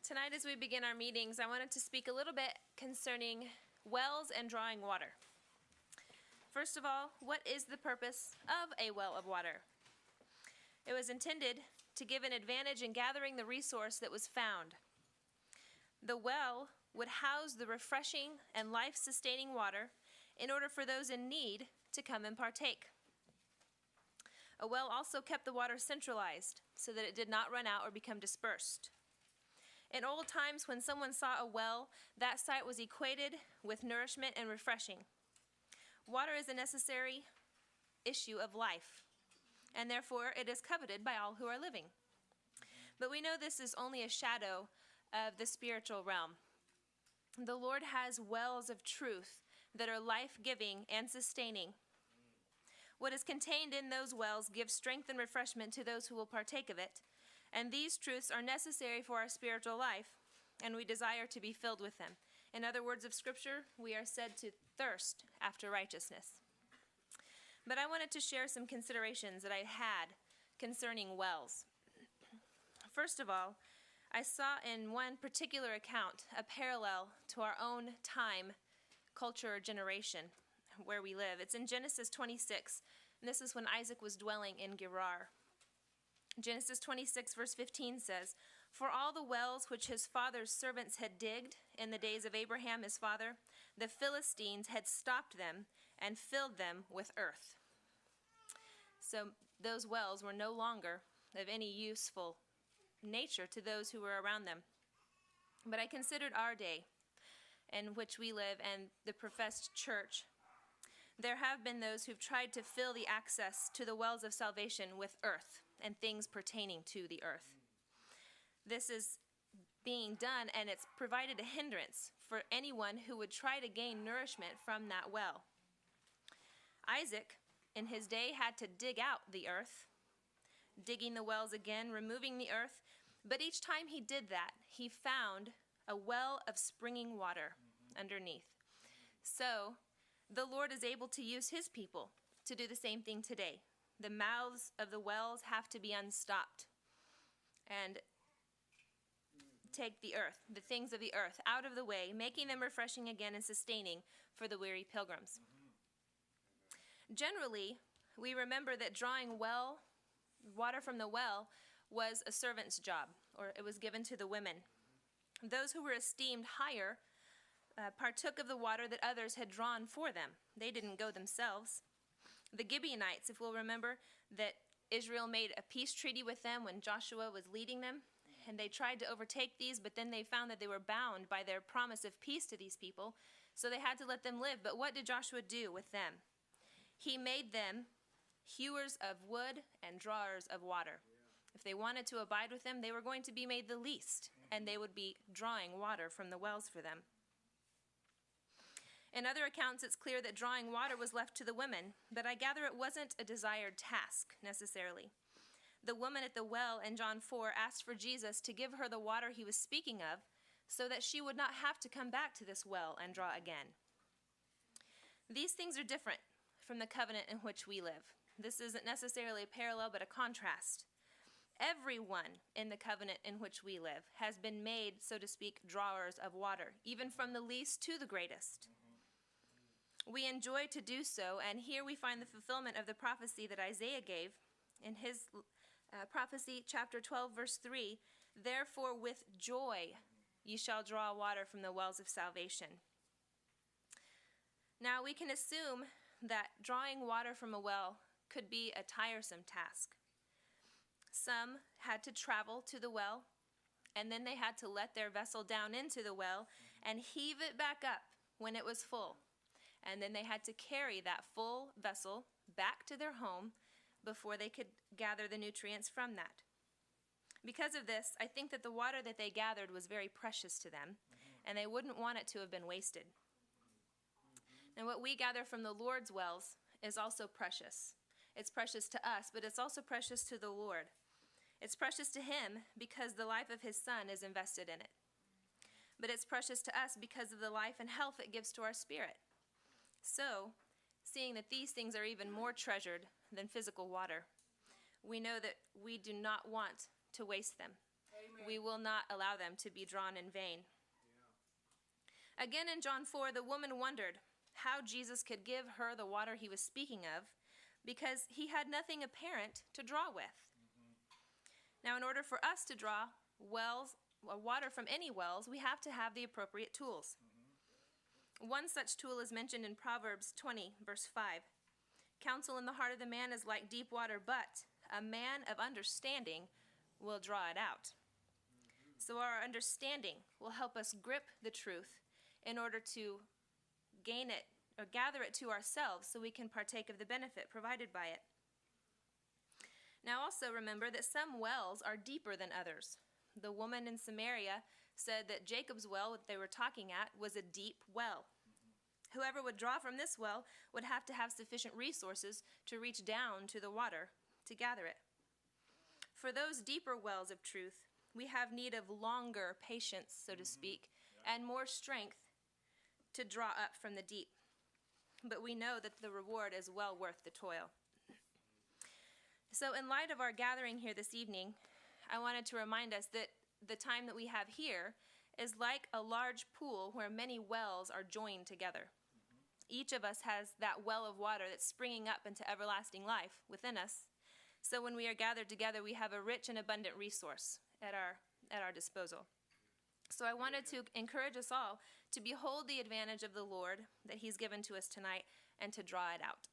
Tonight, as we begin our meetings, I wanted to speak a little bit concerning wells and drawing water. First of all, what is the purpose of a well of water? It was intended to give an advantage in gathering the resource that was found. The well would house the refreshing and life-sustaining water in order for those in need to come and partake. A well also kept the water centralized so that it did not run out or become dispersed. In old times, when someone saw a well, that site was equated with nourishment and refreshing. Water is a necessary issue of life, and therefore it is coveted by all who are living. But we know this is only a shadow of the spiritual realm. The Lord has wells of truth that are life-giving and sustaining. What is contained in those wells gives strength and refreshment to those who will partake of it, and these truths are necessary for our spiritual life, and we desire to be filled with them. In other words of Scripture, we are said to thirst after righteousness. But I wanted to share some considerations that I had concerning wells. First of all, I saw in one particular account a parallel to our own time, culture, or generation where we live. It's in Genesis 26, and this is when Isaac was dwelling in Gerar. Genesis 26, verse 15 says, "For all the wells which his father's servants had digged in the days of Abraham his father, the Philistines had stopped them and filled them with earth." So those wells were no longer of any useful nature to those who were around them. But I considered our day in which we live and the professed church. There have been those who've tried to fill the access to the wells of salvation with earth and things pertaining to the earth. This is being done, and it's provided a hindrance for anyone who would try to gain nourishment from that well. Isaac, in his day, had to dig out the earth, digging the wells again, removing the earth. But each time he did that, he found a well of springing water underneath. So the Lord is able to use his people to do the same thing today. The mouths of the wells have to be unstopped and take the earth, the things of the earth, out of the way, making them refreshing again and sustaining for the weary pilgrims. Generally, we remember that drawing water from the well was a servant's job, or it was given to the women. Those who were esteemed higher partook of the water that others had drawn for them. They didn't go themselves. The Gibeonites, if we'll remember, that Israel made a peace treaty with them when Joshua was leading them, and they tried to overtake these, but then they found that they were bound by their promise of peace to these people, so they had to let them live. But what did Joshua do with them? He made them hewers of wood and drawers of water. If they wanted to abide with them, they were going to be made the least, and they would be drawing water from the wells for them. In other accounts, it's clear that drawing water was left to the women, but I gather it wasn't a desired task, necessarily. The woman at the well in John 4 asked for Jesus to give her the water he was speaking of, so that she would not have to come back to this well and draw again. These things are different from the covenant in which we live. This isn't necessarily a parallel, but a contrast. Everyone in the covenant in which we live has been made, so to speak, drawers of water, even from the least to the greatest. We enjoy to do so, and here we find the fulfillment of the prophecy that Isaiah gave in his prophecy, chapter 12, verse 3, "Therefore with joy ye shall draw water from the wells of salvation." Now we can assume that drawing water from a well could be a tiresome task. Some had to travel to the well, and then they had to let their vessel down into the well and heave it back up when it was full. And then they had to carry that full vessel back to their home before they could gather the nutrients from that. Because of this, I think that the water that they gathered was very precious to them, and they wouldn't want it to have been wasted. And what we gather from the Lord's wells is also precious. It's precious to us, but it's also precious to the Lord. It's precious to him because the life of his Son is invested in it. But it's precious to us because of the life and health it gives to our spirit. So, seeing that these things are even more treasured than physical water, we know that we do not want to waste them. Amen. We will not allow them to be drawn in vain. Again in John 4, the woman wondered how Jesus could give her the water he was speaking of, because he had nothing apparent to draw with. Now, in order for us to draw water from any wells, we have to have the appropriate tools. One such tool is mentioned in Proverbs 20, verse 5. Counsel in the heart of the man is like deep water, but a man of understanding will draw it out. So our understanding will help us grip the truth in order to gain it or gather it to ourselves so we can partake of the benefit provided by it. Now also remember that some wells are deeper than others. The woman in Samaria said that Jacob's well, what they were talking at, was a deep well. Whoever would draw from this well would have to have sufficient resources to reach down to the water to gather it. For those deeper wells of truth, we have need of longer patience, so to speak, and more strength to draw up from the deep. But we know that the reward is well worth the toil. So in light of our gathering here this evening, I wanted to remind us that the time that we have here is like a large pool where many wells are joined together. Each of us has that well of water that's springing up into everlasting life within us. So when we are gathered together, we have a rich and abundant resource at our disposal. So I wanted to encourage us all to behold the advantage of the Lord that he's given to us tonight and to draw it out.